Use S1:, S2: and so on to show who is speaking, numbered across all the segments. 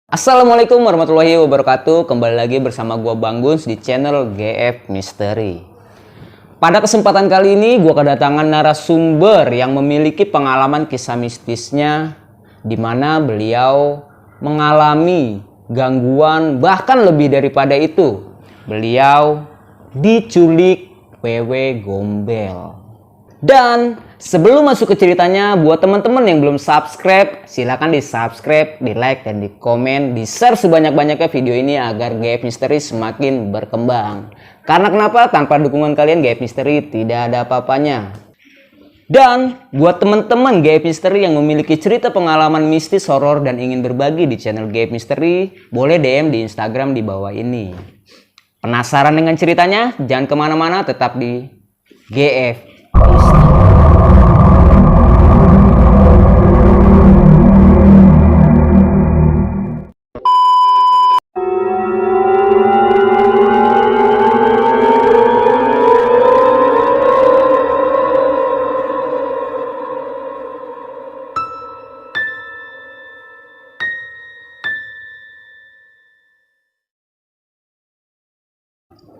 S1: Assalamualaikum warahmatullahi wabarakatuh. Kembali lagi bersama gua Bang Guns di channel GF Misteri. Pada kesempatan kali ini gua kedatangan narasumber yang memiliki pengalaman kisah mistisnya, di mana beliau mengalami gangguan, bahkan lebih daripada itu. Beliau diculik wewe gombel. Dan sebelum masuk ke ceritanya, buat teman-teman yang belum subscribe, silahkan di subscribe, di like, dan di komen, di share sebanyak-banyaknya video ini agar GF Misteri semakin berkembang. Karena kenapa? Tanpa dukungan kalian GF Misteri tidak ada apa-apanya. Dan buat teman-teman GF Misteri yang memiliki cerita pengalaman mistis, horor, dan ingin berbagi di channel GF Misteri, boleh DM di Instagram di bawah ini. Penasaran dengan ceritanya? Jangan kemana-mana, tetap di GF Misteri.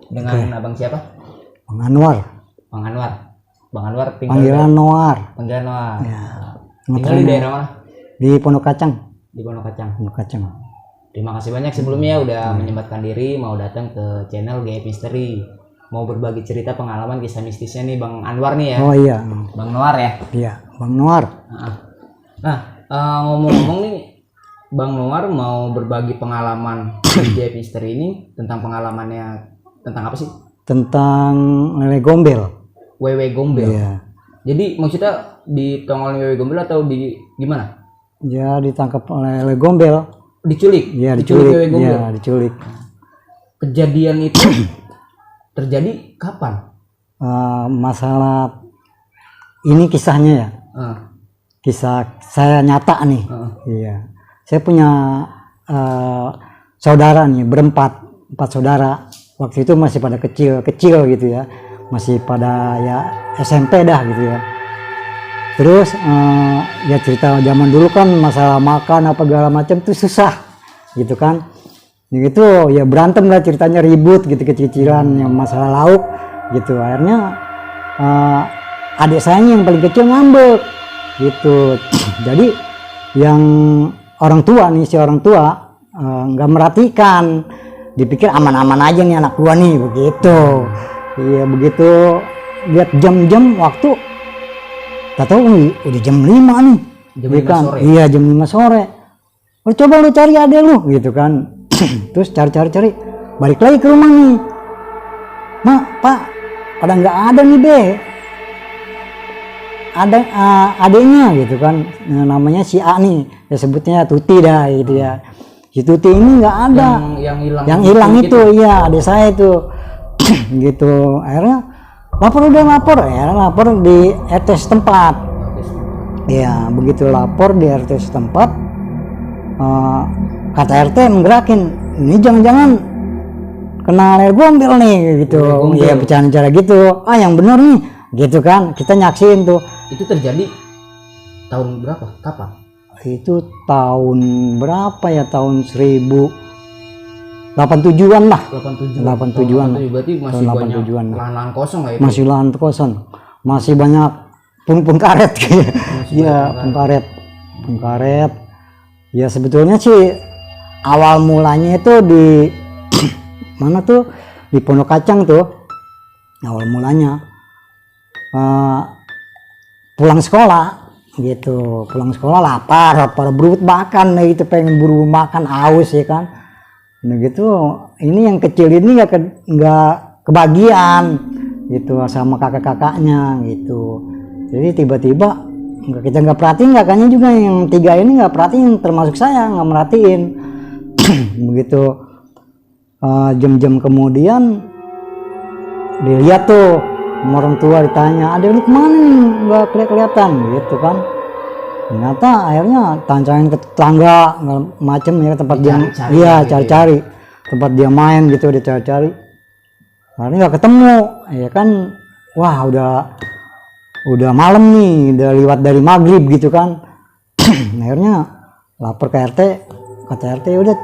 S1: Dengan abang siapa?
S2: Bang Anwar.
S1: Bang Anwar. Bang Anwar tinggal
S2: Panggilan Noar.
S1: Panggilan Noar.
S2: Ya.
S1: Tinggal di daerah mana?
S2: Di Pondok Kacang.
S1: Di Pondok Kacang.
S2: Pondok Kacang.
S1: Terima kasih banyak sebelumnya udah menyempatkan diri mau datang ke channel GF Misteri. Mau berbagi cerita pengalaman kisah mistisnya nih Bang Anwar nih ya.
S2: Oh iya.
S1: Bang Noar ya.
S2: Iya, Bang Noar.
S1: Nah, ngomong-ngomong nih, Bang Noar mau berbagi pengalaman di GF Misteri ini tentang pengalamannya tentang apa sih?
S2: Tentang lele gombel.
S1: Wewe gombel.
S2: Iya.
S1: Jadi maksudnya ditongolin wewe gombel atau di gimana?
S2: Ya ditangkap oleh lele gombel.
S1: Diculik.
S2: Iya,
S1: diculik wewe gombel.
S2: Iya, diculik.
S1: Kejadian itu terjadi kapan?
S2: Masalah ini kisahnya ya. Kisah saya nyata nih. Iya. Saya punya saudara nih, empat saudara. Waktu itu masih pada kecil gitu ya, masih pada ya SMP dah gitu ya. Terus ya cerita zaman dulu kan masalah makan apa segala macam tuh susah gitu kan. Gitu ya berantem lah ceritanya, ribut gitu kecil-kecilan yang masalah lauk gitu. Akhirnya adik saya yang paling kecil ngambek gitu. Jadi yang orang tua nih, si orang tua nggak merhatikan. Dipikir aman-aman aja nih anak gua nih begitu. Iya begitu lihat jam-jam waktu, tak tahu udah jam 5 nih.
S1: Jam 5
S2: kan?
S1: sore.
S2: Iya jam 5 sore. Oh, coba lu cari adek lu gitu kan. Terus cari balik lagi ke rumah nih. Mak, Pak, pada nggak ada nih be. Ada adeknya gitu kan, namanya si A nih, ya sebutnya Tuti dah gitu ya. Si Tuti ini nggak ada, yang hilang itu gitu. Iya adik saya itu gitu. Akhirnya lapor di RT setempat. Ya begitu lapor di RT setempat, kata RT menggerakin, ini jangan-jangan kena lele gombel nih gitu. Iya bicara gitu, yang bener nih gitu kan, kita nyaksin tuh.
S1: Itu terjadi tahun berapa? Kapan?
S2: Itu tahun berapa ya, tahun 1087-an lah. 87-an.
S1: Berarti masih banyak lahan kosong lah itu.
S2: Masih lahan kosong. Masih banyak pun karet gitu. Iya, pun karet. Ya sebetulnya sih awal mulanya itu di mana tuh? Di Pondok Kacang tuh. Awal mulanya pulang sekolah gitu, lapar berut makan gitu, pengen buru makan, aus ya kan. Nah gitu, ini yang kecil ini nggak kebagian gitu sama kakak-kakaknya gitu. Jadi tiba-tiba kita nggak perhatiin, kakaknya juga yang tiga ini nggak perhatiin, termasuk saya nggak merhatiin. Begitu jam-jam kemudian dilihat tuh orang tua, ditanya, adek lu kemana nih, nggak kelihatan gitu kan. Ternyata akhirnya tancain ke tetangga macem ya, tempat dia cari-cari tempat dia main gitu, dia cari-cari. Akhirnya nggak ketemu ya kan. Wah udah malam nih, udah lewat dari maghrib gitu kan. Akhirnya lapor ke RT, kata RT udah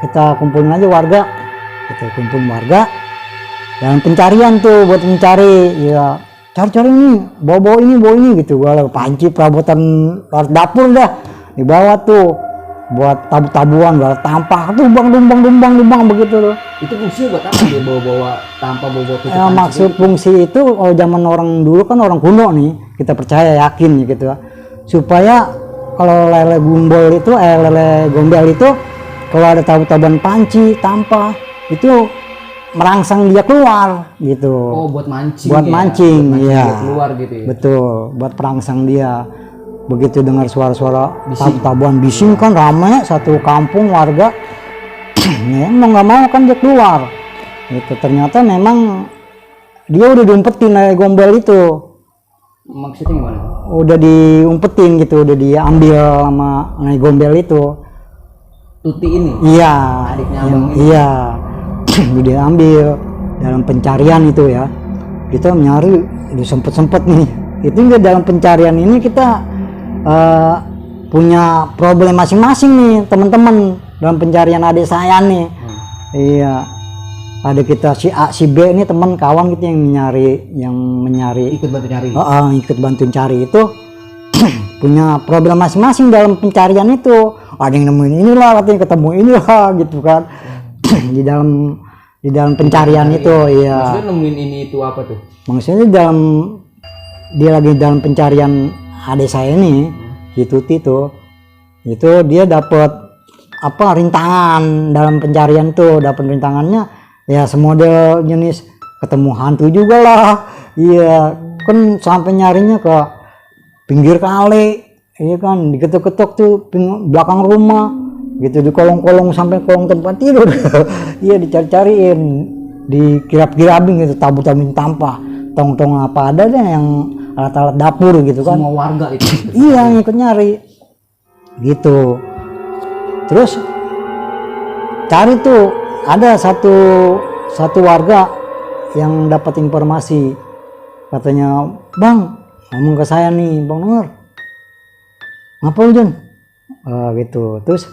S2: kita kumpulin aja warga, kita kumpulin warga dalam pencarian tuh buat mencari ya, cari ini bawa ini gitu. Gua panci perabotan dapur dah dibawa tuh buat tabuan gak tampah tuh dumbang begitu tuh.
S1: Itu fungsinya buat apa dia bawa tampah bawa
S2: Ya, maksud fungsi itu kalau zaman orang dulu kan orang kuno nih, kita percaya yakin gitu ya, supaya kalau lele gombel itu kalau ada tabuan panci tampah itu merangsang dia keluar gitu.
S1: Oh, buat mancing.
S2: Buat mancing,
S1: ya.
S2: ya.
S1: Keluar gitu ya.
S2: Betul, buat perangsang dia. Begitu dengar suara-suara tabuan bising kan ramai satu kampung warga. Ya, mau nggak mau kan dia keluar. Itu ternyata memang dia udah diumpetin lele gombel itu.
S1: Maksudnya gimana?
S2: Udah diumpetin gitu, udah diambil sama lele gombel itu.
S1: Tuti ini?
S2: Iya,
S1: adiknya abang ini?
S2: iya. Udah diambil dalam pencarian itu ya. Kita nyari, udah sempet nih. Itu juga dalam pencarian ini kita punya problem masing-masing nih teman-teman dalam pencarian adik saya nih. Iya. Ada kita si A, si B ini teman kawan gitu yang menyari
S1: ikut bantu nyari.
S2: Ikut bantu cari itu punya problem masing-masing dalam pencarian itu. Ada yang nemuin inilah, katanya ketemu inilah gitu kan. di dalam pencarian itu, iya.
S1: Maksudnya nemuin ini itu apa tuh?
S2: Maksudnya dia lagi dalam pencarian adik saya ini, si Tuti tuh. Itu dia dapat rintangan dalam pencarian tuh, dapat rintangannya ya semodel jenis ketemu hantu juga lah. Iya, kan sampai nyarinya ke pinggir kali, iya kan, diketuk-ketuk tuh belakang rumah gitu, di kolong-kolong sampai kolong tempat tidur. Iya, dicari-cariin, dikirap-kirabin gitu, tabur-taburin tampah, tong-tong apa ada deh yang alat-alat dapur gitu kan.
S1: Semua warga itu.
S2: Iya, yang ikut nyari gitu. Terus cari tuh ada satu warga yang dapat informasi, katanya, "Bang, ngomong ke saya nih, Bang Nur, ngapa lu Jon?" Gitu. Terus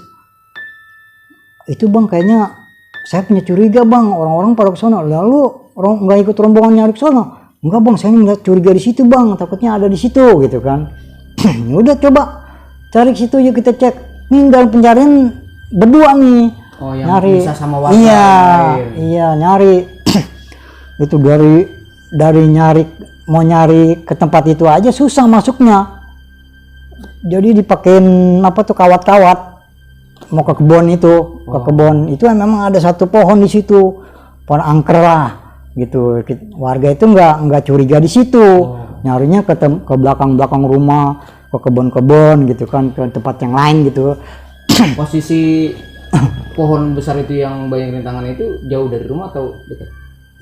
S2: itu Bang, kayaknya saya punya curiga Bang, orang-orang pada kesana. Lalu orang nggak ikut rombongan nyari kesana? Enggak Bang, saya nggak curiga di situ Bang, takutnya ada di situ gitu kan. Udah coba cari ke situ, yuk kita cek. Nih dalam pencarian berdua nih.
S1: Oh, yang
S2: nyari.
S1: bisa sama warga.
S2: Iya nyari. Itu dari mau nyari ke tempat itu aja susah masuknya. Jadi dipakein kawat-kawat. Mau ke kebun itu, ke kebun itu memang ada satu pohon di situ, pohon angker lah gitu. Warga itu nggak curiga di situ, nyarinya ke belakang rumah, ke kebun-kebun gitu kan, ke tempat yang lain gitu.
S1: Posisi pohon besar itu yang banyak rintangan itu jauh dari rumah atau dekat?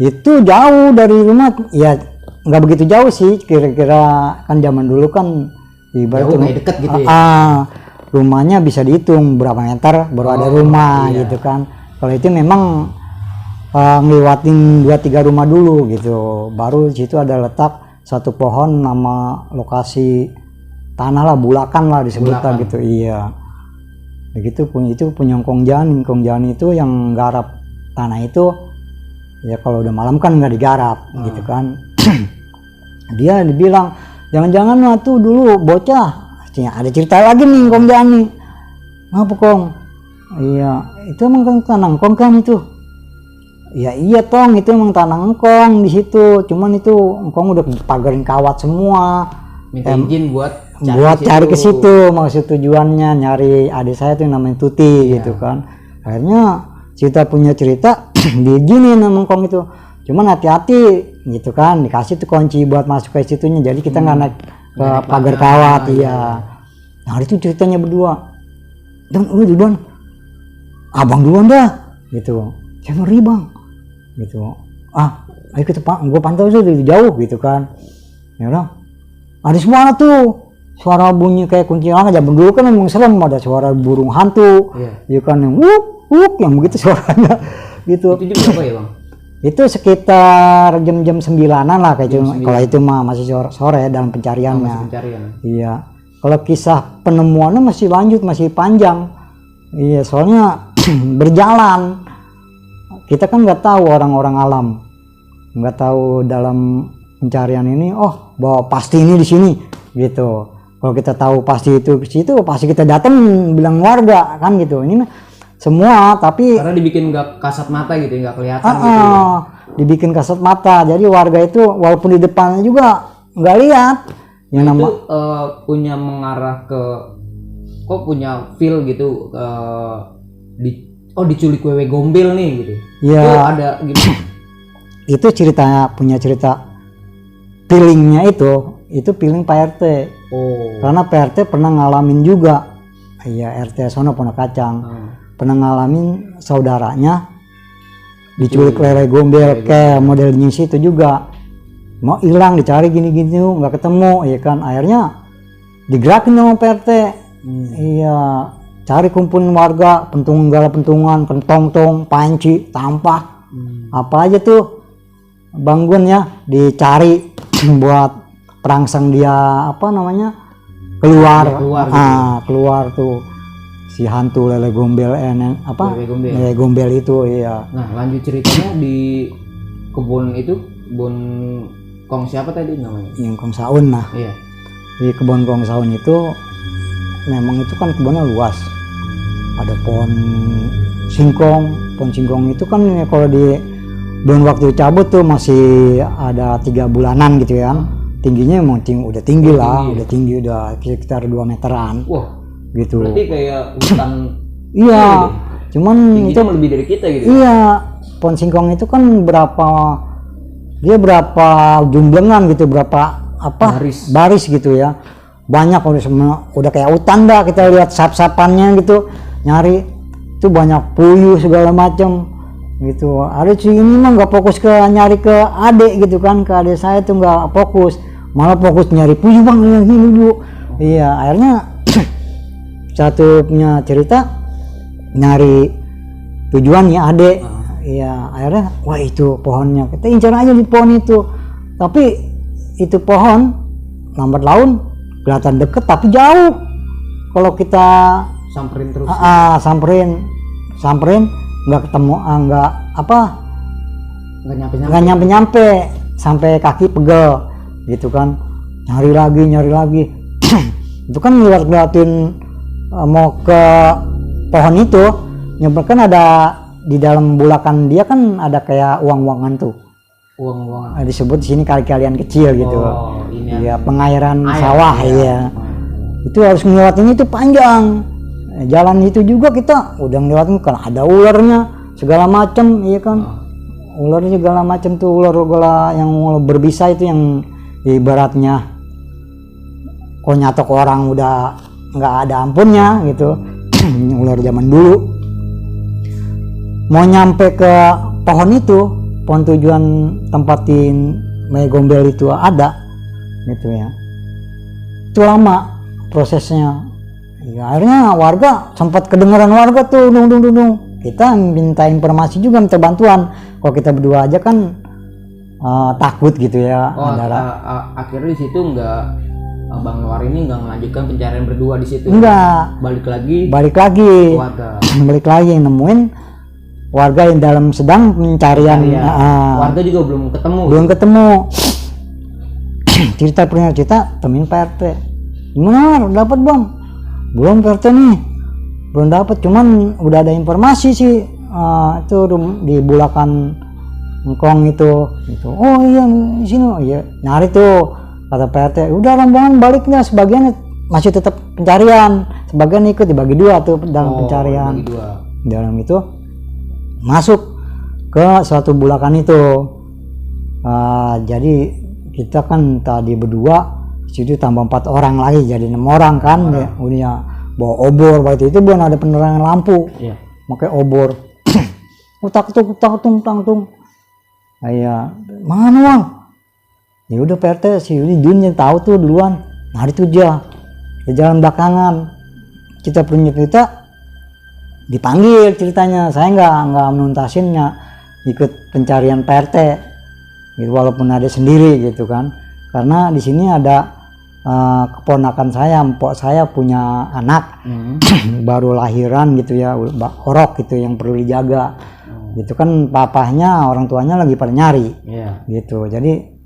S2: Itu jauh dari rumah, ya nggak begitu jauh sih, kira-kira kan zaman dulu kan ibaratnya
S1: kayak deket gitu ya.
S2: Rumahnya bisa dihitung berapa meter baru ada rumah gitu kan. Kalau itu memang ngelewatin 2-3 rumah dulu gitu, baru di situ ada letak satu pohon, nama lokasi tanah lah, Bulakan lah disebutnya gitu. Iya, begitu. Itu punya Kong Jani itu yang garap tanah itu ya, kalau udah malam kan nggak digarap gitu kan. Dia dibilang jangan-jangan tuh dulu bocah. Ada cerita lagi nih Kong Jani. Ngapa Kong? Iya, itu emang kan tanah Kong kan itu. Ya iya Tong, itu emang tanah Engkong di situ. Cuman itu Engkong udah pagarin kawat semua.
S1: Minta izin buat
S2: cari ke situ. Maksud tujuannya nyari adik saya tuh namanya Tuti gitu kan. Akhirnya kita punya cerita diizinin sama Engkong itu. Cuman hati-hati gitu kan, dikasih tuh kunci buat masuk ke situnya. Jadi kita nggak naik ke pagar kawat. Iya. Nah itu ceritanya berdua. Dan lu duluan, abang duluan dah gitu. Saya ngeri Bang gitu. Ayo kita gue pantau sih dari jauh gitu kan. Ya udah, ada suara tuh, suara bunyi kayak kuntilanak. Zaman dulu kan memang serem, ada suara burung hantu. Ya kan, yang wuk yang begitu suaranya gitu.
S1: Itu jam berapa ya Bang?
S2: Itu sekitar jam-jam 9-an lah kayak itu. Kalau itu mah masih sore dalam pencariannya.
S1: Pencarian.
S2: Iya. Kalau kisah penemuannya masih lanjut, masih panjang. Iya, soalnya berjalan. Kita kan nggak tahu orang-orang alam, nggak tahu dalam pencarian ini. Oh, bahwa pasti ini di sini, gitu. Kalau kita tahu pasti itu di situ, pasti kita datang bilang warga kan gitu. Ini mah semua, tapi
S1: Karena dibikin nggak kasat mata gitu, nggak kelihatan gitu. Ya.
S2: dibikin kasat mata. Jadi warga itu walaupun di depannya juga nggak lihat. Yang
S1: Itu
S2: nama
S1: punya mengarah ke, kok punya feel gitu, diculik wewe gombel nih gitu.
S2: Ya.
S1: Itu ada gimana?
S2: itu ceritanya, punya cerita feelingnya itu feeling Pak RT.
S1: Oh.
S2: Karena Pak RT pernah ngalamin juga. Iya, RT sono Pondok Kacang. Pernah ngalamin saudaranya diculik lele gombel kayak modelnya itu juga. Mau hilang, dicari gini-gini nggak ketemu, ya kan. Akhirnya digerakin sama Pak RT. Iya, cari kumpulin warga, pentungan, kentong-tong, panci, tampah, apa aja tuh Banggun ya, dicari buat perangsang dia keluar. Keluar tuh si hantu lele gombel, lele gombel itu. Iya.
S1: Nah, lanjut ceritanya di kebun itu, kebun Kong siapa tadi namanya?
S2: Yang Kong Saun. Nah,
S1: Iya.
S2: di kebun Kong Saun itu memang itu kan kebunnya luas, ada pohon singkong itu kan kalau di belum waktu cabut tuh masih ada 3 bulanan gitu ya. Tingginya emang udah tinggi lah, udah tinggi, udah sekitar 2 meteran.
S1: Wah,
S2: gitu.
S1: berarti kayak hutan.
S2: Iya, cuman
S1: Tingginya
S2: itu
S1: lebih dari kita gitu.
S2: iya, pohon singkong itu kan berapa jumblengan gitu, berapa baris gitu ya. Banyak udah kayak hutan dah, kita lihat sap-sapannya gitu, nyari itu banyak puyuh segala macam gitu. Ada si ini mah nggak fokus ke nyari ke adik gitu kan, ke adik saya tuh nggak fokus, malah fokus nyari puyuh bang ini dulu. Iya, akhirnya satu punya cerita nyari tujuannya adik. Iya, akhirnya wah itu pohonnya, kita incar aja di pohon itu. Tapi itu pohon lambat laun kelihatan deket tapi jauh. Kalau kita
S1: Samperin terus.
S2: Samperin nggak ketemu, nggak nyampe sampai kaki pegel gitu kan. Nyari lagi itu kan ngeliatin mau ke pohon itu, kan ada di dalam bulakan dia kan ada kayak uang-uangan tuh.
S1: Uang-uangan.
S2: Disebut di sini kali-kalian kecil gitu.
S1: Oh, ini
S2: ya pengairan
S1: air,
S2: sawah ya. Itu harus ngelewatin itu panjang. Jalan itu juga kita udah ngelewatin kan ada ularnya segala macam, iya kan. Ularnya segala macam tuh, ular yang berbisa itu yang ibaratnya kok nyatok orang udah nggak ada ampunnya gitu. Ular zaman dulu. Mau nyampe ke pohon itu, pohon tujuan tempatin Mei Gombel itu ada gitu ya. Itu lama prosesnya. Ya, akhirnya warga sempat kedengeran warga tuh dung. Kita minta informasi juga, minta bantuan. Kalau kita berdua aja kan takut gitu ya.
S1: Akhirnya di situ Bang Noar ini nggak melanjutkan pencarian berdua di situ.
S2: Enggak.
S1: Balik lagi.
S2: Warga. Balik lagi nemuin warga yang dalam sedang pencarian.
S1: Warga juga belum
S2: ketemu. Cerita temuin Pak RT. Gimana dapat bang? Belum Pak RT nih, belum dapat, cuman udah ada informasi sih itu di bulakan Engkong itu. Oh iya di sini, iya nyari tuh kata Pak RT. Udah rombongan baliknya, sebagian masih tetap pencarian, sebagian ikut dibagi 2 tuh dalam pencarian. Dalam itu masuk ke suatu bulakan itu. Jadi kita kan tadi berdua, situ tambah 4 orang lagi jadi 6 orang kan. Udah bawa obor, waktu itu belum ada penerangan lampu. Pakai obor. Utak-tung. Iya, mana bang? Ya udah Pak RT, si Jun yang tahu tuh duluan. Hari itu dia jalan belakangan. Kita punya cerita dipanggil ceritanya. Saya nggak menuntasinnya, ikut pencarian Pak RT gitu, walaupun ada sendiri gitu kan. Karena di sini ada keponakan saya, mpok saya punya anak baru lahiran gitu ya, orok gitu yang perlu dijaga. Gitu kan, papahnya orang tuanya lagi pada nyari gitu. Jadi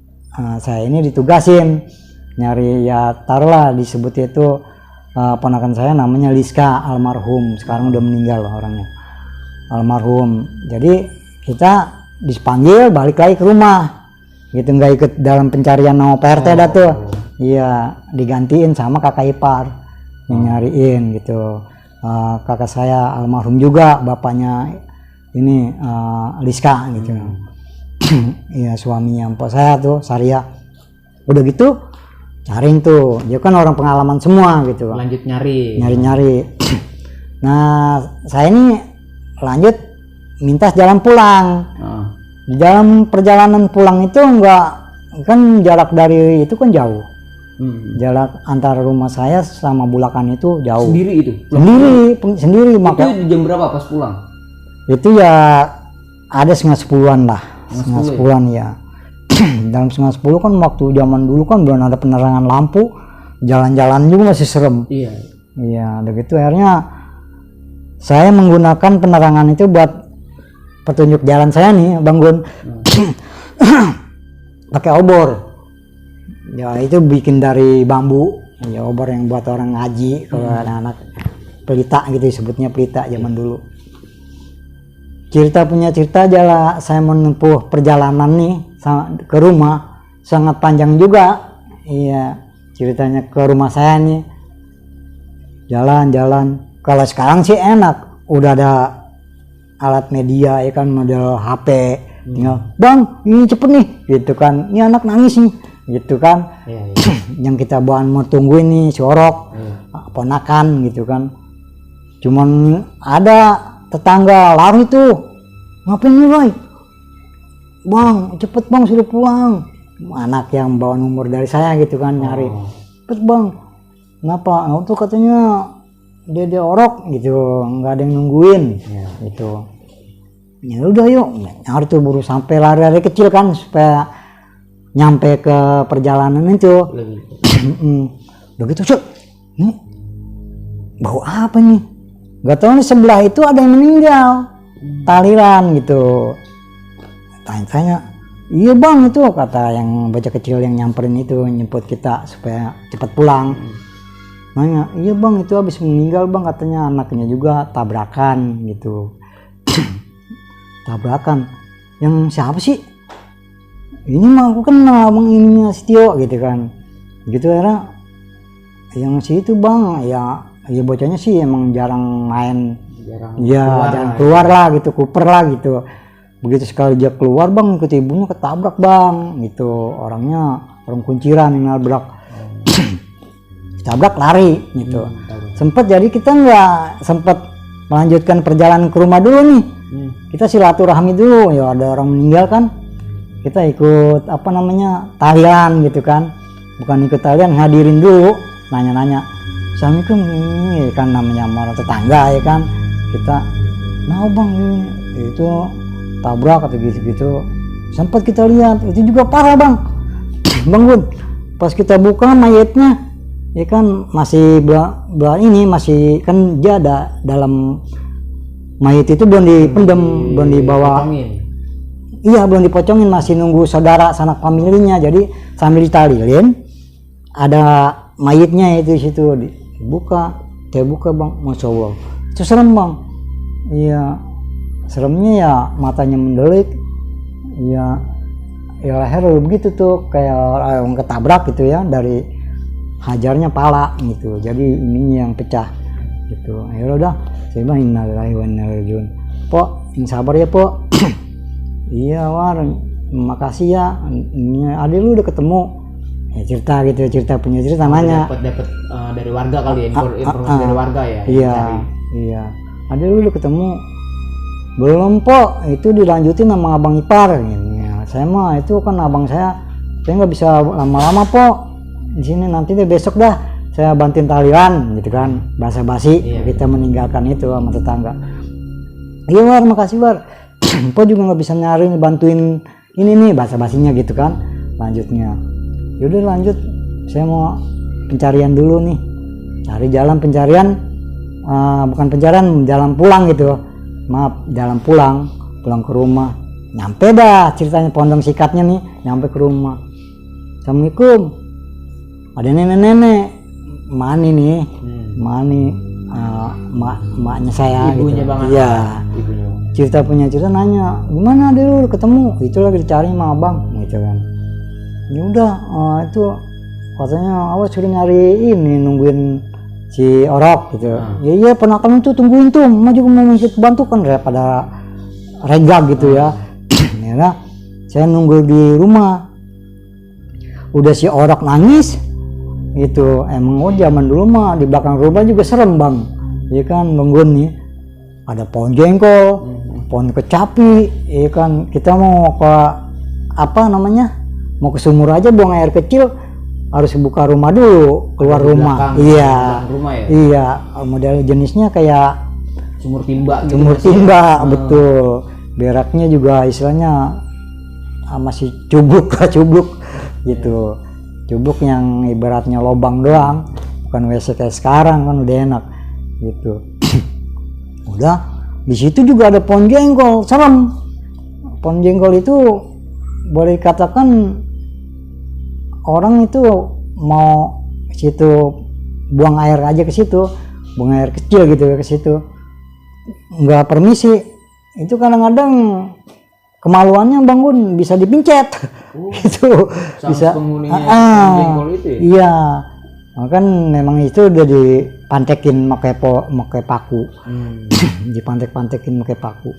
S2: saya ini ditugasin nyari, ya taruhlah disebut itu ponakan saya namanya Liska, almarhum, sekarang udah meninggal orangnya, almarhum. Jadi kita dipanggil balik lagi ke rumah gitu, nggak ikut dalam pencarian nama PRT dah tuh. Iya, digantiin sama kakak ipar yang nyariin gitu. Kakak saya almarhum juga, bapaknya ini Liska gitu. Iya, suaminya mpok saya tuh Saria. Udah gitu cariin tuh, dia kan orang pengalaman semua gitu.
S1: Lanjut nyari.
S2: Nah, saya ini lanjut minta jalan pulang. Di dalam perjalanan pulang itu enggak, kan jarak dari itu kan jauh. Jarak antara rumah saya sama Bulakan itu jauh.
S1: Sendiri itu?
S2: Sendiri.
S1: Itu jam berapa pas pulang?
S2: Itu ya ada 9:30-an lah. 9:30-an ya. Dalam 9:30 kan waktu zaman dulu kan belum ada penerangan lampu. Jalan-jalan juga masih serem. Iya, begitu akhirnya saya menggunakan penerangan itu buat petunjuk jalan saya nih, Bang Gun. Pakai obor. Ya itu bikin dari bambu, ya obor yang buat orang ngaji, kalau anak-anak pelita gitu disebutnya, pelita zaman dulu. Cerita aja lah, saya menempuh perjalanan nih ke rumah sangat panjang juga. Iya, ceritanya ke rumah saya nih. Jalan. Kalau sekarang sih enak, udah ada alat media ya kan, model HP. Tinggal, "Bang, ini cepet nih." Gitu kan. "Ini anak nangis nih." Gitu kan. Yang kita bahan mau tungguin nih si Orok, ponakan gitu kan. Cuman ada tetangga lari tuh, "Ngapain nih, Roy? Bang, cepet bang, sudah pulang." Anak yang bawaan umur dari saya gitu kan, nyari. "Cepet bang." "Kenapa?" "Oh tuh katanya dia Orok gitu, nggak ada yang nungguin." Gitu. Ya udah yuk, nyari tuh, buru sampai lari-lari kecil kan supaya nyampe ke perjalanan itu. Udah gitu, "Cuk, ini bau apa nih?" Gak tahu nih, sebelah itu ada yang meninggal, taliran gitu. Tanya-tanya, "Iya bang, itu," kata yang bocah kecil yang nyamperin itu, nyemput kita supaya cepat pulang. Nanya, "Iya bang, itu habis meninggal bang, katanya anaknya juga tabrakan gitu." "Tabrakan? Yang siapa sih?" "Ini mah aku kenal bang, ininya Setio," gitu kan. Gitu akhirnya, "Yang si itu bang, ya bocahnya sih emang jarang main, jarang keluar lah gitu, kuper lah gitu. Begitu sekali dia keluar bang, ikut ibunya ketabrak bang gitu, orangnya orang kunciran yang nabrak." Tabrak lari gitu. Sempet, jadi kita nggak sempet melanjutkan perjalanan ke rumah dulu nih. Kita silaturahmi dulu, ya ada orang meninggal kan, kita ikut talian gitu kan, bukan ikut talian, hadirin dulu, nanya-nanya, "Assalamualaikum," ini kan namanya orang tetangga ya kan. Kita, "Nah bang, ini itu tabrak," atau gitu-gitu. Sempat kita lihat, itu juga parah bang. Bang Gun, pas kita buka mayatnya ya kan masih ini masih kan dia ada dalam mayat itu, belum dipendam, belum dibawa. Iya, belum dipocongin, masih nunggu saudara sanak familinya. Jadi sambil ditalilin ada mayitnya itu di situ, dibuka, dia buka bang, Masya Allah, itu serem bang. Iya, seremnya ya matanya mendelik, ya leher begitu tuh kayak orang ketabrak gitu ya, dari hajarnya pala gitu, jadi ininya yang pecah gitu. Ya udah, saya bilang innalillahi wa inna ilaihi rajiun. "Pok, yang sabar ya pok." "Iya War, makasih ya, ini adik lu udah ketemu." Ya cerita gitu, punya cerita, nanya.
S1: Dapat dari warga kali ya, informasi dari warga ya.
S2: Iya. "Adik lu udah ketemu?" "Belum pok, itu dilanjutin sama abang ipar." Ya, saya mah itu kan abang saya nggak bisa lama-lama pok di sini, nanti deh besok dah saya bantuin talian gitu kan, basa-basi. Kita meninggalkan itu sama tetangga. "Iya War, makasih War." "Po juga nggak bisa nyari bantuin ini nih," basa-basinya gitu kan. Lanjutnya, "Yaudah lanjut, saya mau pencarian dulu nih, cari jalan pencarian, bukan pencarian, jalan pulang gitu, maaf, jalan pulang ke rumah. Nyampe dah ceritanya pondong sikatnya nih, nyampe ke rumah. Assalamualaikum, ada nenek-nenek, mani nih, mani, maknya saya.
S1: Ibunya
S2: gitu.
S1: Bang Anwar.
S2: Iya.
S1: Ibunya.
S2: Cerita nanya, gimana dulu ketemu? Itu lagi dicari sama abang, gitu kan. Ya udah, itu katanya awas suruh nyari ini, nungguin si Orok gitu. Ya iya ponakan itu tungguin tuh, maju mau ikut bantu kan pada regag gitu ya. Ya saya nunggu di rumah. Udah si Orok nangis, itu emang zaman dulu mah di belakang rumah juga serem bang, ya kan Bang Gun nih. Ada pohon jengkol, pohon kecapi, ya kan kita mau ke apa namanya, mau ke sumur aja buang air kecil harus buka rumah dulu, keluar rumah. Iya,
S1: rumah ya?
S2: Iya, model jenisnya kayak
S1: Sumur timba gitu.
S2: sumur timba, betul. Beraknya juga istilahnya masih cubluk gitu, cubluk yang ibaratnya lobang doang, bukan WC kayak sekarang kan udah enak gitu. Udah di situ juga ada pohon jengkol, serem. Pohon jengkol itu boleh dikatakan orang itu mau ke situ buang air aja ke situ, buang air kecil gitu ke situ, nggak permisi. Itu kadang-kadang kemaluannya Bang Gun bisa dipincet, gitu. Bisa.
S1: Penghuninya pohon jengkol itu ya?
S2: Iya. Kan memang itu udah dipantekin pakai paku. Dipantekin pakai paku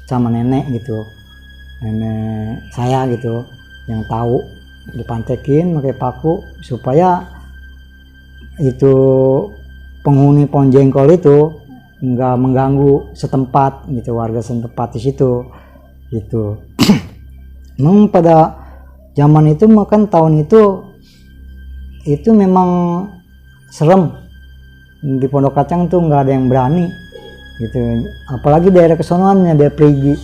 S2: sama nenek gitu, nenek saya gitu yang tahu, dipantekin pakai paku supaya itu penghuni pohon jengkol itu nggak mengganggu setempat gitu, warga setempat di situ gitu. Memang pada zaman itu makan tahun itu memang serem. Di Pondok Kacang tuh nggak ada yang berani gitu, apalagi daerah kesonoannya, daerah Perigi,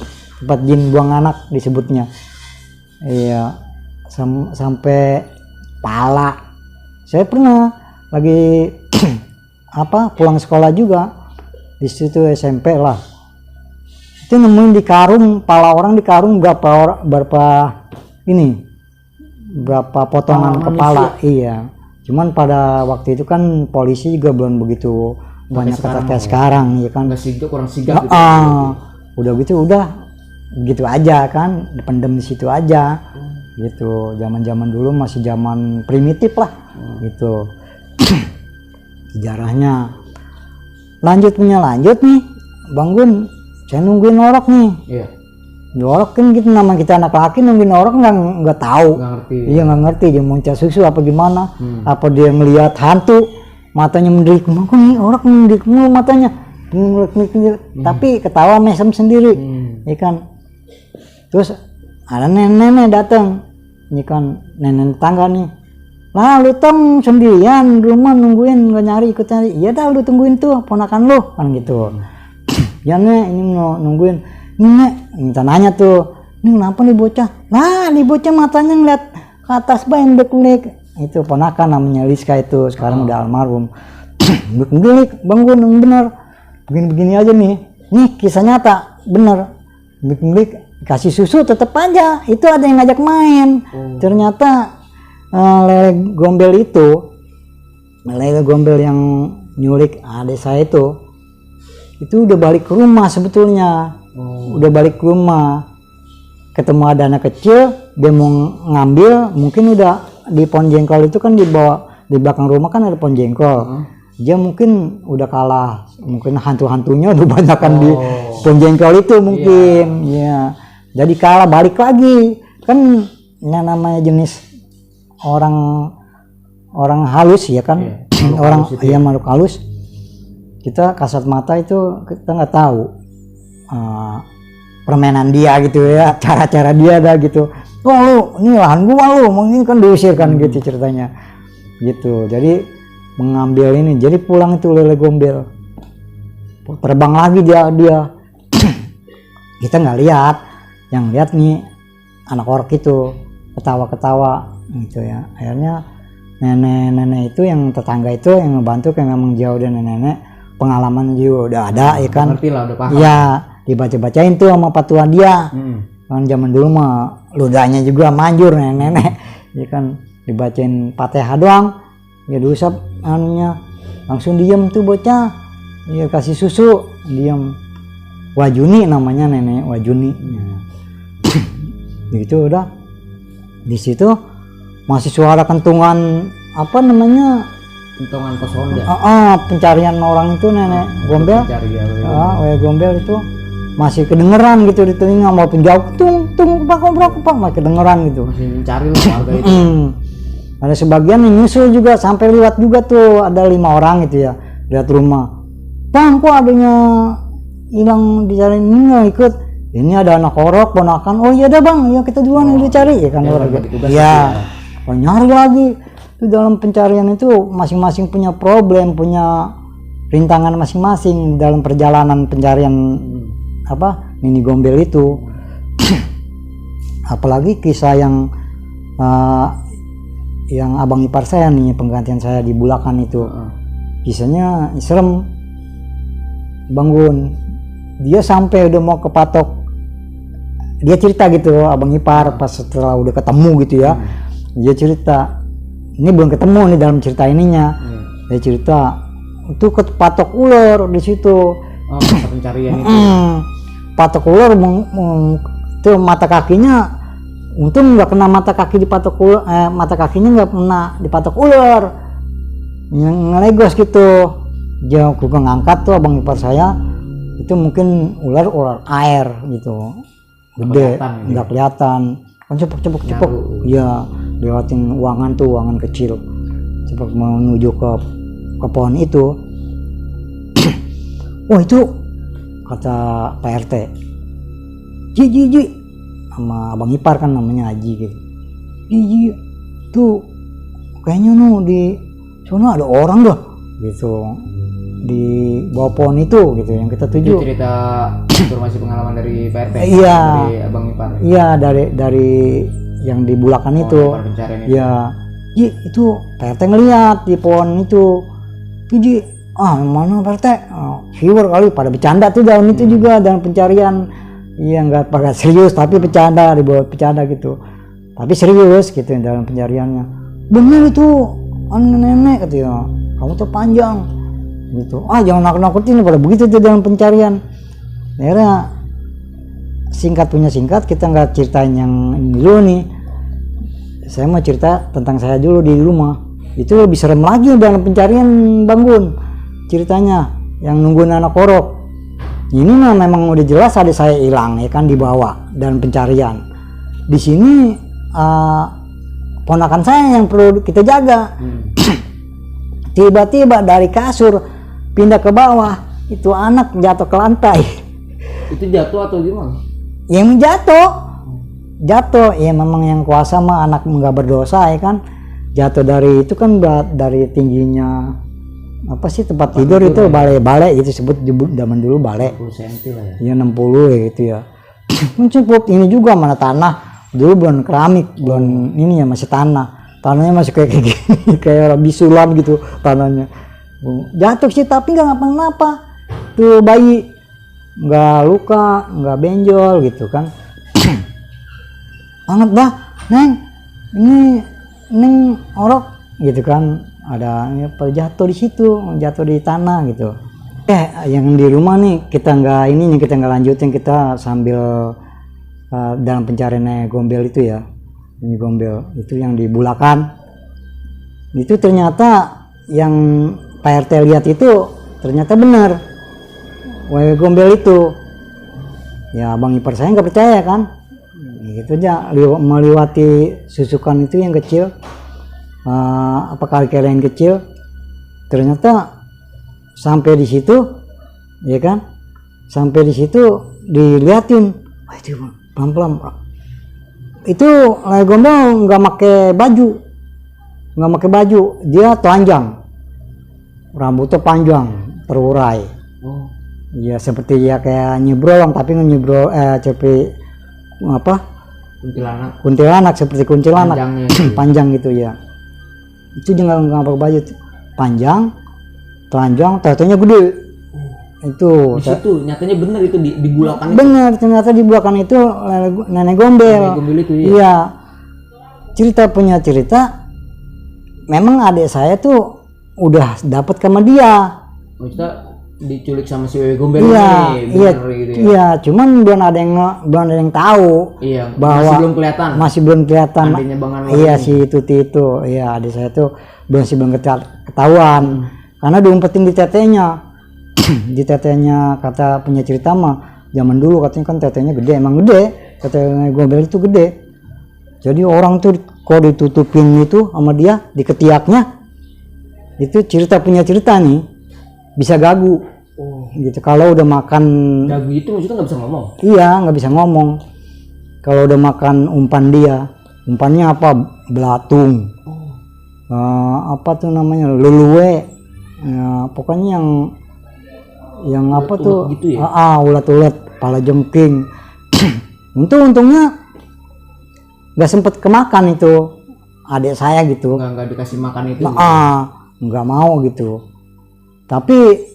S2: tempat jin buang anak disebutnya. Iya, sampai pala. Saya pernah lagi pulang sekolah juga di situ SMP lah, itu nemuin di karung, pala orang di karung berapa potongan kepala. Iya, cuman pada waktu itu kan polisi juga belum begitu banyak kayak sekarang ya kan.
S1: Kurang sigap gitu.
S2: Udah gitu aja kan, dipendem di situ aja gitu. Zaman dulu masih zaman primitif lah gitu. Sejarahnya lanjut nih Bang Gun, saya nungguin Orok nih.
S1: Iya.
S2: Orok kan gitu, nama kita anak laki nungguin Orok nggak tahu.
S1: Nggak ngerti.
S2: Iya nggak ngerti dia muncul susu apa gimana. Apa dia ngelihat hantu, matanya mendelik, kok nih Orok mendelik mulu matanya. Tapi ketawa mesem sendiri, ya kan. Terus ada nenek datang, ini kan nenek tangga nih. Lah lu tong sendirian rumah nungguin, nggak nyari, ikut nyari. Iya dah lu tungguin tuh ponakan lu kan gitu. Ya nek, ini mau nungguin. Nek minta nanya tuh, ini kenapa nih bocah? Nah nih bocah matanya ngeliat ke atas bendek-bendek. Itu ponakan namanya Liska itu, sekarang udah almarhum. Bendek Bang Gun bener, begini aja nih kisah nyata bener. Bendek kasih susu tetep aja, itu ada yang ngajak main. Ternyata lele gombel yang nyulik adik saya itu udah balik ke rumah sebetulnya. Udah balik ke rumah, ketemu ada anak kecil, dia mau ngambil, mungkin udah di pohon jengkol itu kan dibawa, di belakang rumah kan ada pohon jengkol. Dia mungkin udah kalah, mungkin hantu-hantunya udah banyakan di pohon jengkol itu mungkin. Ya. Jadi kalah, balik lagi. Kan yang namanya jenis orang halus ya kan, orang makhluk halus. Kita kasat mata itu kita nggak tahu permainan dia gitu ya, cara-cara dia dah gitu. Oh lu, ini lahan gua lu, mungkin kan diusir kan gitu ceritanya, gitu. Jadi mengambil ini, jadi pulang itu lele gombel, terbang lagi dia. Kita nggak lihat, yang lihat nih anak Orok itu ketawa-ketawa gitu ya. Akhirnya nenek-nenek itu yang tetangga itu yang ngebantu kayak memang jauh dan nenek pengalaman juga udah ada ya kan.
S1: Ngerti lah, udah paham.
S2: Iya, dibaca-bacain tuh sama patua dia. Kan zaman dulu mah ludahnya juga manjur nenek-nenek. Ya kan dibacain Fatihah doang. Ya diusap anunya. Langsung diem tuh bocah. Ya kasih susu, diem. Wajuni namanya nenek Wajuni. Gitu udah. Di situ masih suara kentungan apa namanya?
S1: Kentungan pos Honda.
S2: Pencarian orang itu nenek gombel.
S1: Pencari
S2: Gombel itu masih kedengeran gitu di telinga, maupun jauh tung kepak masih kedengeran gitu.
S1: Masih mencari lah warga itu.
S2: Ada sebagian yang nyusul juga sampai lewat juga tuh, ada 5 orang gitu ya lihat rumah. Bang, kok adanya hilang dicari, ini nggak ikut. Ini ada anak orok ponakan. Oh iya dah bang, ya kita duluan dicari ya kan. Iya. Nyari lagi. Itu dalam pencarian itu masing-masing punya problem, punya rintangan masing-masing dalam perjalanan pencarian Nini Gombel itu. Apalagi kisah yang abang ipar saya nih, penggantian saya di Bulakan itu. Kisahnya serem. Bangun. Dia sampai udah mau kepatok. Dia cerita gitu, abang ipar pas setelah udah ketemu gitu ya. Dia cerita. Ini belum ketemu nih dalam cerita ininya. Dia cerita itu kepatok ular di situ.
S1: Masa pencarian itu.
S2: Patok ular itu mata kakinya untung nggak kena mata kaki dipatok ular, mata kakinya nggak kena dipatok ular, yang ngelegos gitu. Dia juga ngangkat tuh abang ipar saya itu mungkin ular air gitu, gede nggak kelihatan kan, cepuk ya lewatin uangan kecil cepet menuju ke pohon itu. Wah itu kata Pak RT, Ji sama abang ipar kan namanya Haji gitu. Ji tuh kayaknya di sana ada orang dah gitu di bawah pohon itu gitu yang kita tuju.
S1: Itu cerita informasi pengalaman dari Pak RT.
S2: Iya.
S1: Dari abang ipar.
S2: Iya dari yang di Bulakan itu. Iya. Ji itu Pak RT ngeliat di pohon itu. Ji mana Pak RT? Viewer kali pada bercanda tuh dalam itu juga dalam pencarian. Iya nggak pakai serius tapi bercanda, dibawa bercanda gitu. Tapi serius gitu dalam pencariannya. Bener itu nenek katanya. Kamu tuh panjang gitu. Jangan nakut-nakutin pada begitu tuh dalam pencarian. Akhirnya singkat punya singkat, kita nggak ceritain yang ini dulu nih. Saya mau cerita tentang saya dulu di rumah. Itu lebih serem lagi dalam pencarian Bangun. Ceritanya yang nungguin anak orok ini mah memang udah jelas ada saya hilang ya kan, dibawa dan pencarian. Di sini ponakan saya yang perlu kita jaga. Tiba-tiba dari kasur pindah ke bawah, itu anak jatuh ke lantai.
S1: Itu jatuh atau gimana?
S2: Yang jatuh ya memang yang kuasa mah anak nggak berdosa ya kan. Jatuh dari itu kan dari tingginya apa sih tempat tidur itu ya. Balai gitu sebut zaman dulu balai
S1: 60 cm lah ya.
S2: Ya 60 ya gitu ya. Cukup ini juga mana tanah dulu belum keramik, belum ini ya masih tanahnya masih kayak gini kayak bisulan gitu tanahnya. Jatuh sih tapi nggak ngapa-ngapa tuh, bayi nggak luka nggak benjol gitu kan. Banget dah neng orok gitu kan, ada jatuh di situ, jatuh di tanah gitu. Yang di rumah nih kita nggak lanjutin, kita sambil dalam pencarian Gombel itu ya. Ini Gombel itu yang di Bulakan. Itu ternyata yang Pak RT lihat itu ternyata benar. Gombel itu. Ya Bang ipar saya nggak percaya kan. Gitu aja melewati susukan itu yang kecil. Kali-kali yang kecil, ternyata sampai di situ ya kan, sampai di situ diliatin, itu pelan-pelan itu Gombel nggak pakai baju, dia telanjang, rambutnya panjang terurai. Ya seperti ya kayak nyebrol tapi nyebrol seperti apa kuntilanak seperti kuntilanak panjang gitu ya. Itu dia nggak pakai baju, panjang, telanjang, tatanya gede. Itu
S1: Di situ nyatanya bener itu di bulakan itu.
S2: bener, ternyata di belakang itu nenek gombel.
S1: Nenek gombel itu, iya.
S2: Iya. Cerita, memang adik saya tuh udah dapat sama dia.
S1: Maksudnya diculik sama si Wewe Gombel
S2: Iya,
S1: ini,
S2: iya,
S1: bener gitu ya.
S2: iya. Cuman belum ada yang tahu.
S1: Iya,
S2: Bahwa
S1: masih belum kelihatan.
S2: Masih belum kelihatan.
S1: Adiknya Bang Anwar
S2: Iya
S1: ini.
S2: si Tuti itu. Iya, adik saya tuh belum ketahuan. Karena diumpetin di tetenya. Di tetenya kata punya cerita mah zaman dulu katanya kan tetenya gede, emang gede. Tetenya gombel itu gede. Jadi orang tuh kalau ditutupin itu sama dia di ketiaknya, itu punya cerita nih bisa gagu. Gitu. Kalau udah makan
S1: Gagu itu maksudnya nggak bisa ngomong.
S2: iya nggak bisa ngomong. Kalau udah makan umpan dia, umpannya apa? Belatung. Apa tuh namanya? Luluwe. Ya, pokoknya yang apa tuh?
S1: Gitu ya?
S2: Ulat-ulat, pala jengking. Untungnya nggak sempet kemakan itu adik saya gitu.
S1: Nggak dikasih makan itu.
S2: Nggak mau gitu. Tapi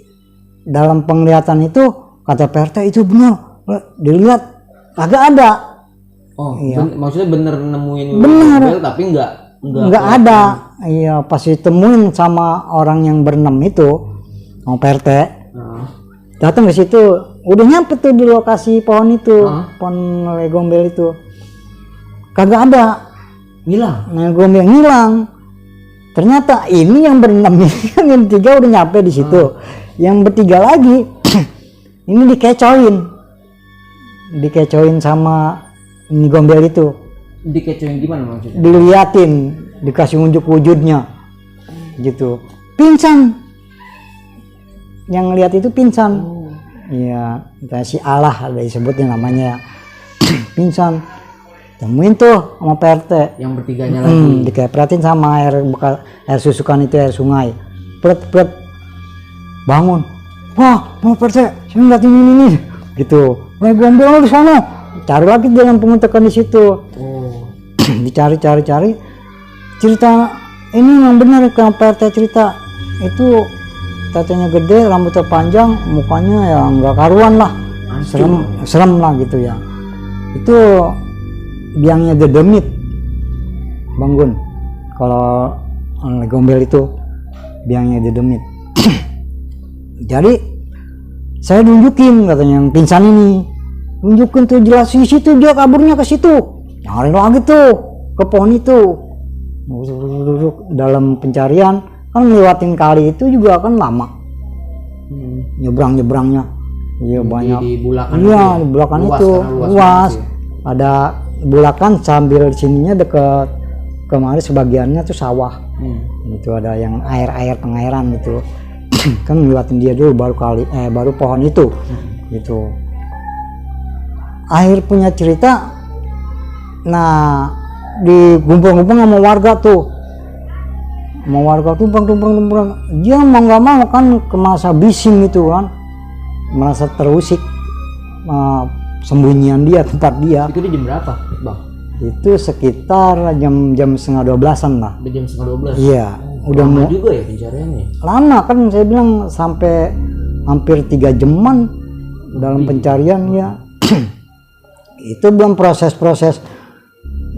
S2: dalam penglihatan itu kata PRT itu benar, dilihat kagak ada. Iya.
S1: Maksudnya bener nemuin
S2: Bener.
S1: Gombel tapi nggak
S2: ada. Iya, pas ditemuin sama orang yang berenam itu, sama PRT, datang ke situ, udah nyampe tuh di lokasi pohon itu, pohon lele gombel itu, kagak ada.
S1: Ngilang.
S2: Lele gombel ngilang. Ternyata ini yang berenam ini kan yang tiga udah nyampe di situ. Yang bertiga lagi ini dikecoin sama ini gombel itu.
S1: Dikecoin gimana maksudnya?
S2: Diliatin, dikasih unjuk wujudnya gitu, pingsan. Yang lihat itu pingsan. Iya, si Allah ada disebutnya namanya. Pingsan. Temuin tuh sama PRT.
S1: Yang bertiganya lagi.
S2: Dikepratin sama air susukan itu, air sungai. Pret bangun. Wah, mau PRT, saya ngeliat ini gitu. Lele gombel di sana. Cari lagi dia yang penguntekan di situ. Dicari. Cerita ini yang benar kan PRT cerita. Itu tatanya gede, rambutnya panjang, mukanya ya nggak karuan lah. Serem lah gitu ya. Itu biangnya dedemit, Bang Gun. Kalau lele gombel itu biangnya dedemit. Jadi saya nunjukin katanya yang pingsan ini, nunjukin tuh jelas di situ, dia kaburnya ke situ, nyari lagi tuh ke pohon itu. Dalam pencarian kan lewatin kali itu juga kan lama, nyebrangnya, iya banyak.
S1: Di bulakan.
S2: Iya di bulakan itu luas. Ada bulakan sambil sininya deket kemarin sebagiannya tuh sawah. Itu ada yang air pengairan gitu. Kan ngeliatin dia dulu baru pohon itu gitu. Akhir punya cerita, nah digumpung-gumpung sama warga tuh, tumpang, dia mau nggak mau kan ke masa bising itu kan, merasa terusik sembunyian dia, tempat dia.
S1: Itu di jam berapa, Bang?
S2: Itu sekitar jam 11:30-an lah.
S1: Udah jam 11:30.
S2: Iya. Udah
S1: lama juga ya pencariannya.
S2: Lama kan, saya bilang sampai hampir 3 jaman dalam pencarian ya. Itu belum proses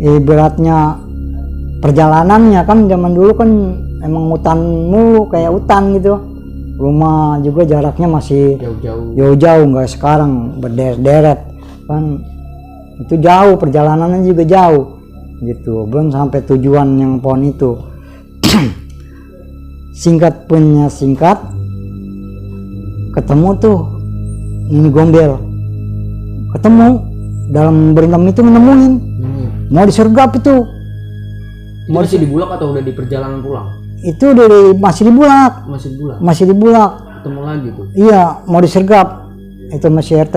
S2: ibaratnya perjalanannya kan. Zaman dulu kan emang hutan mulu, kayak hutan gitu. Rumah juga jaraknya masih jauh-jauh, nggak sekarang berderet-deret kan. Itu jauh, perjalanannya juga jauh gitu, belum sampai tujuan yang pohon itu. Singkat, ketemu tuh ini gombel, ketemu dalam berenam itu, menemuin mau disergap itu.
S1: Masih di Bulak atau udah di perjalanan pulang?
S2: Itu masih di Bulak. Masih di Bulak.
S1: Ketemu lagi tuh.
S2: Iya, mau disergap itu masih RT.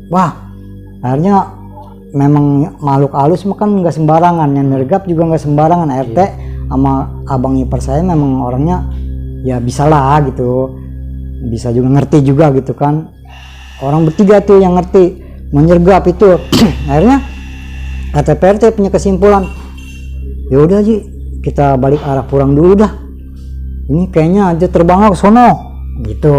S2: Wah, akhirnya memang makhluk halus kan nggak sembarangan, yang nergap juga nggak sembarangan. RT sama abang ipar saya memang orangnya ya bisa lah gitu, bisa juga ngerti juga gitu kan. Orang bertiga tuh yang ngerti menyergap itu. Akhirnya kata PRT punya kesimpulan, ya udah Ji, kita balik arah pulang dulu dah, ini kayaknya dia terbang ke sono gitu.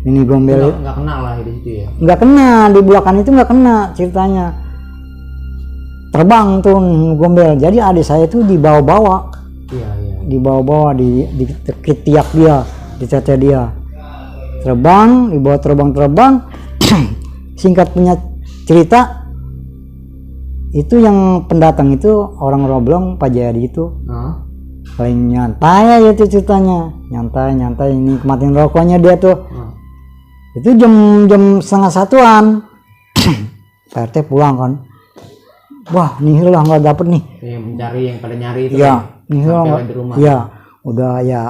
S2: Ini gombel
S3: nggak kena lah di situ ya.
S2: nggak kena, di belakang itu nggak kena ceritanya, terbang tuh gombel. Jadi adik saya itu dibawa-bawa,
S3: Iya.
S2: dibawa-bawa di ketiak dia, di tete dia, terbang, dibawa terbang. Singkat punya cerita, itu yang pendatang itu orang Roblong, Pak Jayadi itu paling nyantai aja itu ceritanya, nyantai nikmatin rokoknya dia tuh. Itu jam 1:30-an Pak RT pulang kan, wah nihil lah nggak dapet nih.
S3: Yang mencari, yang pada nyari itu.
S2: Iya, nihil
S3: sampai di rumah.
S2: Iya, udah ya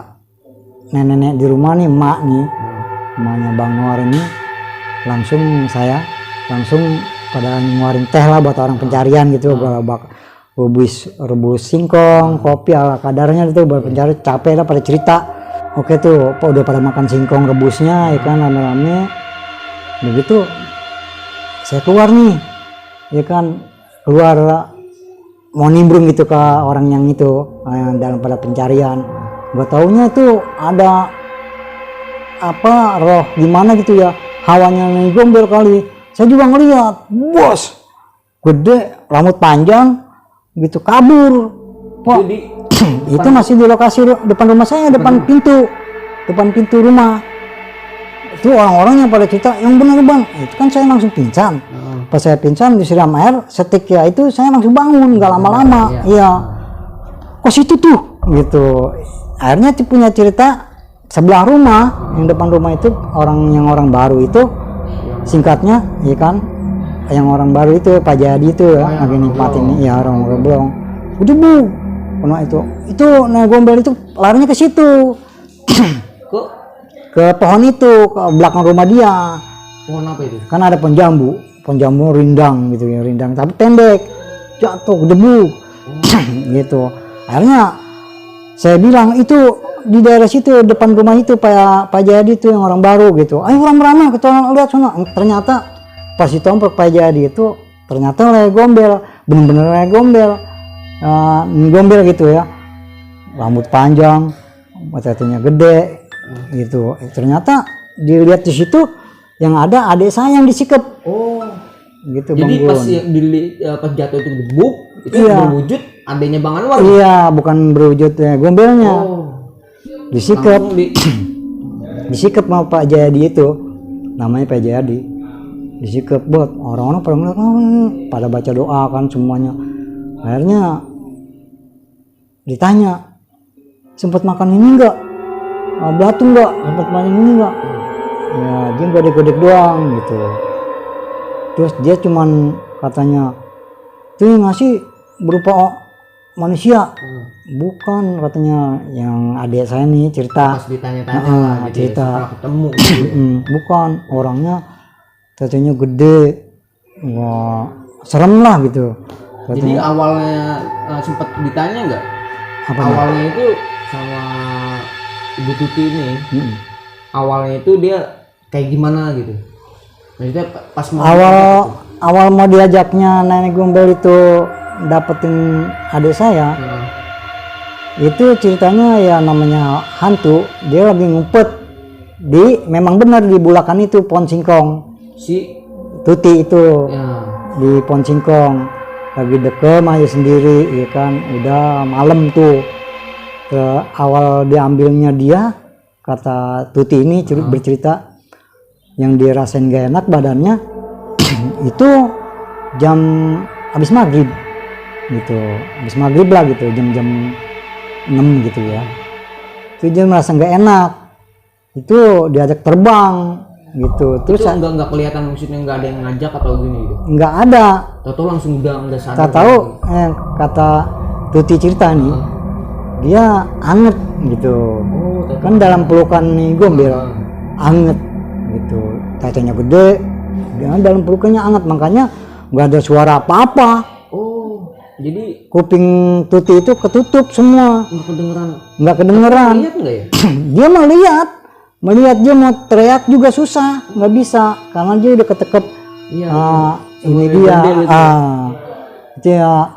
S2: nenek di rumah nih, emak nih, emaknya Bang Noar ini, langsung saya pada ngeluarin teh lah buat orang pencarian gitu, rebus singkong, kopi ala kadarnya itu buat pencari. Capek lah pada cerita. Oke tuh, udah pada makan singkong rebusnya, ya kan, rame-rame. Begitu saya keluar nih, ya kan, keluar mau nimbrung gitu ke orang yang itu dalam pada pencarian. Gak taunya itu ada apa roh gimana gitu ya, hawanya nih gombel kali. Saya juga ngeliat, bos, gede, rambut panjang, gitu kabur. Wah, itu masih di lokasi depan rumah saya, depan pintu rumah. Itu orang-orang yang pada cerita, yang benar bang, itu kan saya langsung pingsan. Pas saya pingsan disiram air, setik ya itu saya langsung bangun, nggak lama-lama. Iya, kok situ tuh, gitu. Akhirnya punya cerita sebelah rumah, yang depan rumah itu orang baru itu, singkatnya, ya kan, yang orang baru itu Pak Jadi itu ya, lagi nikmatin ya orang Roblong. Udah bu, kena itu nah gombel itu larinya ke situ, ke pohon itu, ke belakang rumah dia.
S3: Pohon apa itu?
S2: Kan ada pohon jambu rindang gitu ya, rindang tapi pendek, jatuh debu, gitu. Akhirnya saya bilang itu di daerah situ depan rumah itu Pak Jadi itu yang orang baru gitu. Ayo ramai-ramai kita lihat sana. Ternyata pas ditompok Pak Jadi itu ternyata lele gombel, bener-bener lele gombel, gombel gitu ya. Rambut panjang, matanya gede, gitu. Ternyata dilihat di situ yang ada adik saya yang disikep.
S3: Oh,
S2: gitu.
S3: Jadi
S2: Bang
S3: pas pas jatuh itu gebuk, itu berwujud adanya Bang Anwar.
S2: Iya, bukan berwujud ya gombelnya. Disikep, disikep sama Pak Jayadi itu, namanya Pak Jayadi, disikep buat orang-orang pada ngeliat, pada baca doa kan semuanya. Akhirnya ditanya, sempat makan ini enggak, batu enggak, sempat makan ini enggak? Ya dia godek-godek doang gitu. Terus dia cuman katanya, tuh yang ngasih berupa manusia. Bukan, katanya yang adik saya nih cerita.
S3: Pas ditanya-tanya gitu
S2: cerita.
S3: Ya, ketemu gitu ya.
S2: Bukan, orangnya tatanya gede, wah serem lah gitu.
S3: Jadi
S2: Katanya,
S3: awalnya sempat ditanya nggak? Awalnya itu sama Ibu Tuti ini, awalnya itu dia kayak gimana gitu? Maksudnya pas mau
S2: awal mau diajaknya nenek gombel itu dapetin adik saya, itu ceritanya ya namanya hantu, dia lagi ngumpet memang benar di bulakan itu pohon singkong
S3: si
S2: Tuti itu
S3: ya.
S2: di pohon singkong lagi dekem aja sendiri, ya kan, udah malam tuh. Awal diambilnya dia, kata Tuti ini bercerita, yang dirasain gak enak badannya itu jam habis maghrib gitu, habis maghrib lah gitu, jam 6 gitu ya. Itu dia merasa nggak enak, itu diajak terbang gitu. Terus
S3: itu nggak kelihatan, maksudnya nggak ada yang ngajak atau gini gitu?
S2: Nggak ada.
S3: Tahu langsung udah sadar.
S2: Tak tahu kata Tuti cerita nih, dia anget gitu. Kan dalam pelukan nih gombel anget gitu, tatanya gede, dia dalam pelukannya anget, makanya nggak ada suara apa-apa.
S3: Jadi
S2: kuping Tuti itu ketutup semua, nggak kedengeran.
S3: Lihat nggak ya?
S2: Dia melihat dia mau teriak juga susah, nggak bisa karena dia udah ketekep. Ini dia itu ya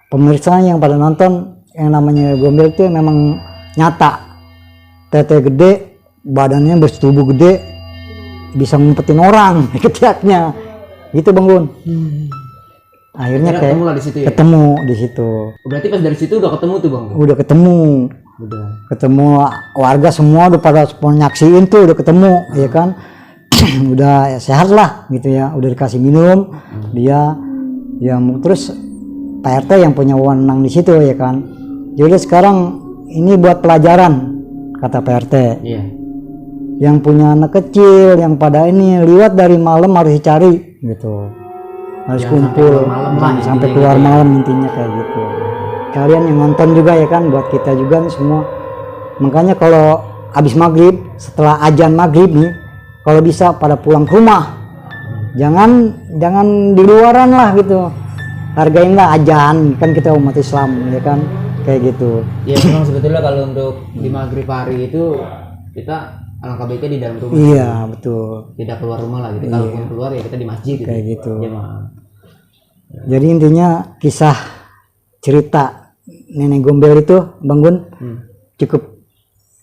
S2: pemirsa yang pada nonton yang namanya gombel itu memang nyata, tete gede, badannya bertubuh gede, bisa ngumpetin orang ketiaknya gitu Bang Gun. Akhirnya kayak
S3: ketemu lah di situ ya.
S2: ketemu di situ.
S3: Berarti pas dari situ udah ketemu tuh Bang.
S2: Udah ketemu warga semua udah pada nyaksiin tuh, udah ketemu ya kan. Udah ya, sehat lah gitu ya, udah dikasih minum, dia ya terus Pak RT yang punya wewenang di situ ya kan. Jadi sekarang ini buat pelajaran kata Pak RT.
S3: Iya.
S2: Yang punya anak kecil yang pada ini liwat dari malam harus dicari gitu, harus kumpul sampai keluar malam intinya kayak gitu. Kalian yang nonton juga ya kan, buat kita juga nih semua. Makanya kalau habis maghrib, setelah azan maghrib nih, kalau bisa pada pulang ke rumah, jangan di luaran lah gitu, hargainlah azan, kan kita umat Islam ya kan, kayak gitu.
S3: Ya memang sebetulnya kalau untuk di maghrib hari itu kita alangkah baiknya di dalam rumah.
S2: Iya betul.
S3: Tidak keluar rumah lah gitu. Kalaupun keluar ya kita di masjid gitu.
S2: Kayak gitu.
S3: Jamaah.
S2: Jadi intinya kisah cerita nenek gombel itu Bang Gun cukup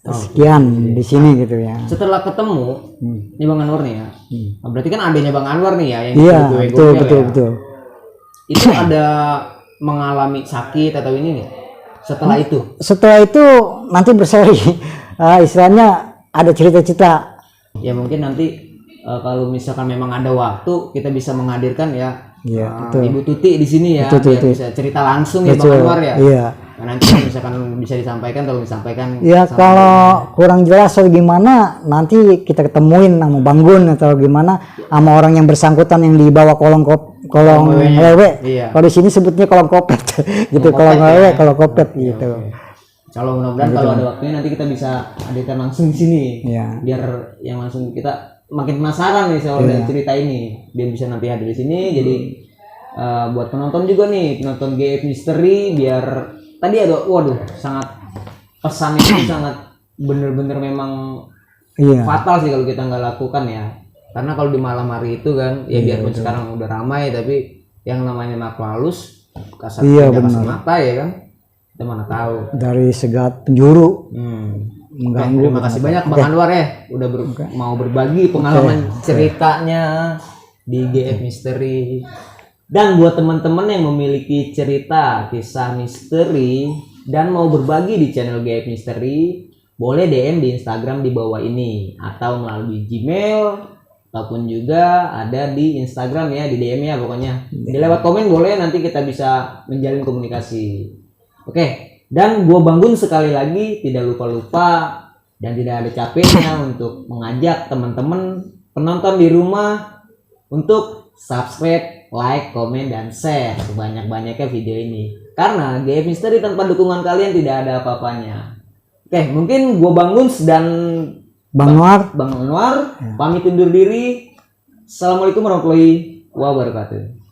S2: sekian di sini gitu ya.
S3: Setelah ketemu ini Bang Anwar nih ya. Berarti kan adanya Bang Anwar nih ya yang
S2: Iya
S3: gue
S2: betul
S3: gombel
S2: betul
S3: ya.
S2: betul.
S3: Itu ada mengalami sakit atau ini nih? Setelah itu?
S2: Setelah itu nanti berseri. Istilahnya ada cerita-cerita.
S3: Ya mungkin nanti kalau misalkan memang ada waktu kita bisa menghadirkan ya.
S2: Iya, betul.
S3: Ibu Tuti di sini ya,
S2: Betul,
S3: biar
S2: betul.
S3: bisa cerita langsung ya
S2: Betul,
S3: Bang Anwar ya.
S2: iya.
S3: Nah, nanti kalau misalkan bisa disampaikan, tolong disampaikan.
S2: Ya kalau kurang jelas atau gimana nanti kita ketemuin sama Bang Gun atau gimana sama orang yang bersangkutan yang dibawa kolong wewe.
S3: Iya.
S2: Kalau di sini sebutnya kolong kopet gitu, kolong wewe, kolong kopet gitu.
S3: Kalau mudah-mudahan kalau ada waktunya nanti kita bisa hadirkan langsung di sini.
S2: Iya.
S3: Biar yang langsung kita makin penasaran nih soal dari cerita ini. Biar bisa nanti hadir di sini. Jadi buat penonton juga nih, penonton GF Mystery, biar tadi ada waduh sangat pesannya itu sangat bener-bener memang fatal sih kalau kita nggak lakukan ya. Karena kalau di malam hari itu kan ya biarpun sekarang udah ramai tapi yang namanya makhluk halus kasat mata ya kan, kita mana tahu
S2: dari segat penjuru mengganggu.
S3: Terima kasih banyak Bang Anwar ya udah mau berbagi pengalaman ceritanya di GF Mystery. Dan buat teman-teman yang memiliki cerita kisah misteri dan mau berbagi di channel GF Mystery, boleh DM di Instagram di bawah ini atau melalui Gmail ataupun juga ada di Instagram ya, di DM ya pokoknya. Di lewat komen boleh, nanti kita bisa menjalin komunikasi. Oke, dan gua Bang Gun sekali lagi tidak lupa dan tidak ada capeknya untuk mengajak teman-teman penonton di rumah untuk subscribe, like, komen, dan share sebanyak-banyaknya video ini. Karena GF Mystery tanpa dukungan kalian tidak ada apa-apanya. Oke, mungkin gua Bang Guns dan
S2: Bang Anwar
S3: pamit undur diri. Assalamualaikum warahmatullahi wabarakatuh.